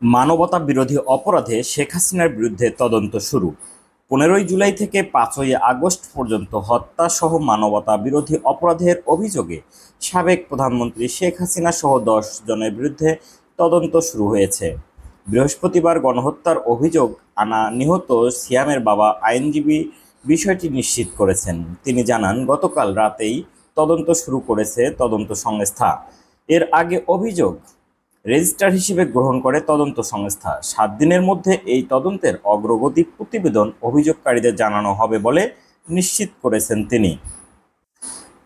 মানবতা বিরোধী অপরাধে শেখ হাসিনার বিরুদ্ধে তদন্ত শুরু। 15ই জুলাই থেকে 5ই আগস্ট পর্যন্ত হত্যা সহ মানবতা বিরোধী অপরাধের অভিযোগে সাবেক প্রধানমন্ত্রী শেখ হাসিনা সহ 10 জনের বিরুদ্ধে তদন্ত শুরু হয়েছে। বৃহস্পতিবার গণহত্যার অভিযোগ আনা নিহত সিয়ামের বাবা আইনজীবী বিষয়টি নিশ্চিত করেছেন। তিনি জানান, গতকাল রাতেই তদন্ত শুরু করেছে তদন্ত সংস্থা। এর আগে অভিযোগ রেজিস্ট্রার হিসেবে গ্রহণ করে তদন্ত সংস্থা। 7 দিনের মধ্যে এই তদন্তের অগ্রগতি প্রতিবেদন অভিযোগকারীদের জানানো হবে বলে নিশ্চিত করেছেন তিনি।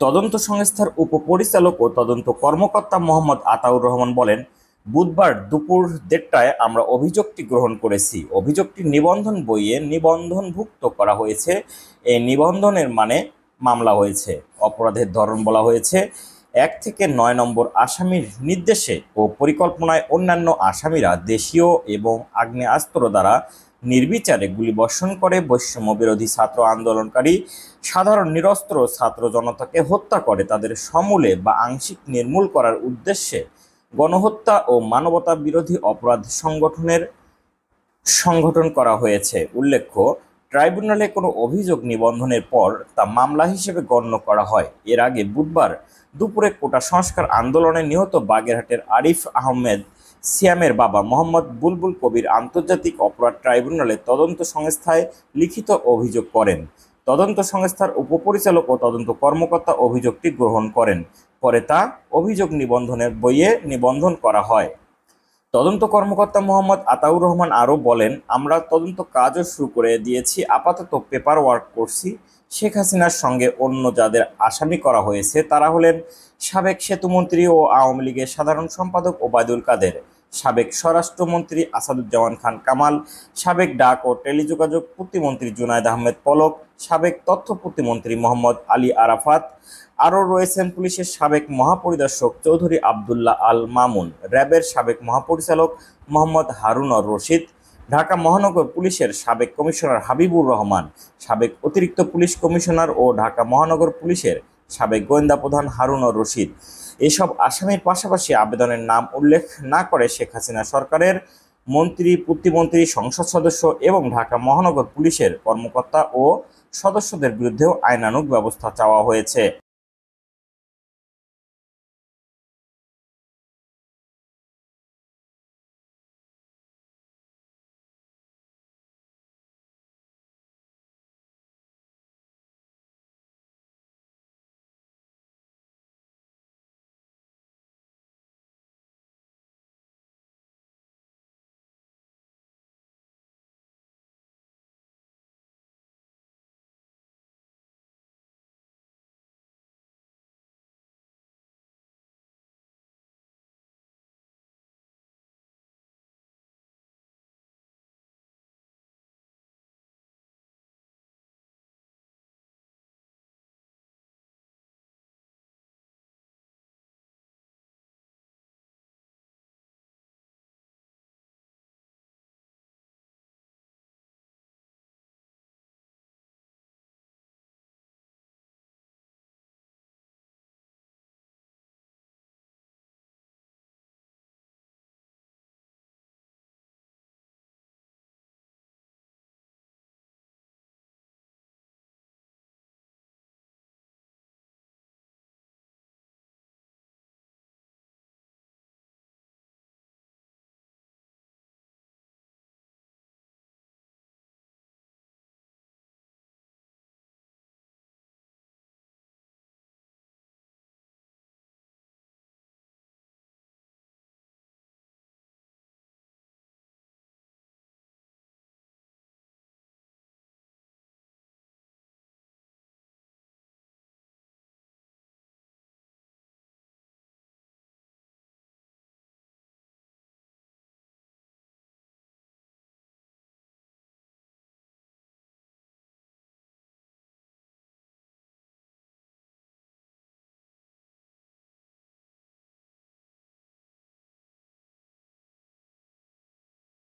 তদন্ত সংস্থার উপপরিচালক ও তদন্ত কর্মকর্তা মোহাম্মদ আতাউর রহমান বলেন, বুধবার দুপুর 1:30টায় আমরা অভিযোগটি গ্রহণ করেছি। অভিযোগটি নিবন্ধন বইয়ে নিবন্ধনভুক্ত করা হয়েছে। এই নিবন্ধনের মানে মামলা হয়েছে। অপরাধের ধরন বলা হয়েছে 1 থেকে 9 নম্বর আসামির নির্দেশে ও পরিকল্পনায় অন্যান্য আসামিরা দেশীয় এবং আগ্নেয়াস্ত্র দ্বারা নির্বিচারে গুলিবর্ষণ করে বৈষম্য বিরোধী ছাত্র আন্দোলনকারী সাধারণ নিরস্ত্র ছাত্র জনতাকে হত্যা করে তাদের সমূলে বা আংশিক নির্মূল করার উদ্দেশ্যে গণহত্যা ও মানবতা বিরোধী অপরাধ সংগঠন করা হয়েছে। উল্লেখ্য, ট্রাইব্যুনালে কোনো অভিযোগ নিবন্ধনের পর তা মামলা হিসেবে গণ্য করা হয়। এর আগে বুধবার দুপুরে কোটা সংস্কার আন্দোলনে নিহত বাগেরহাটের আরিফ আহমেদ সিয়ামের বাবা মোহাম্মদ বুলবুল কবির আন্তর্জাতিক অপরাধ ট্রাইব্যুনালে তদন্ত সংস্থায় লিখিত অভিযোগ করেন। তদন্ত সংস্থার উপপরিচালক ও তদন্ত কর্মকর্তা অভিযোগটি গ্রহণ করেন। পরে তা অভিযোগ নিবন্ধনের বইয়ে নিবন্ধন করা হয়। তদন্ত কর্মকর্তা মোহাম্মদ আতাউর রহমান আরও বলেন, আমরা তদন্ত কাজও শুরু করে দিয়েছি। আপাতত পেপার ওয়ার্ক করছি। শেখ হাসিনার সঙ্গে অন্য যাদের আসামি করা হয়েছে তারা হলেন সাবেক সেতুমন্ত্রী ও আওয়ামী লীগের সাধারণ সম্পাদক ওবায়দুল কাদের, সাবেক স্বরাষ্ট্রমন্ত্রী আসাদুজ্জামান খান কামাল, সাবেক ডাক ও টেলিযোগাযোগ প্রতিমন্ত্রী জুনায়েদ আহমেদ পলক, সাবেক তথ্য প্রতিমন্ত্রী মোহাম্মদ আলী আরাফাত। আরও রয়েছেন পুলিশের সাবেক মহাপরিদর্শক চৌধুরী আবদুল্লাহ আল মামুন, র্যাবের সাবেক মহাপরিচালক মোহাম্মদ হারুনর রশিদ, ঢাকা মহানগর পুলিশের সাবেক কমিশনার হাবিবুর রহমান, সাবেক অতিরিক্ত পুলিশ কমিশনার ও ঢাকা মহানগর পুলিশের সাবেক গোয়েন্দা প্রধান হারুনর রশিদ। এসব আসামির পাশাপাশি আবেদনের নাম উল্লেখ না করে শেখ হাসিনা সরকারের মন্ত্রী, প্রতিমন্ত্রী, সংসদ সদস্য এবং ঢাকা মহানগর পুলিশের কর্মকর্তা ও সদস্যদের বিরুদ্ধেও আইনানুগ ব্যবস্থা চাওয়া হয়েছে।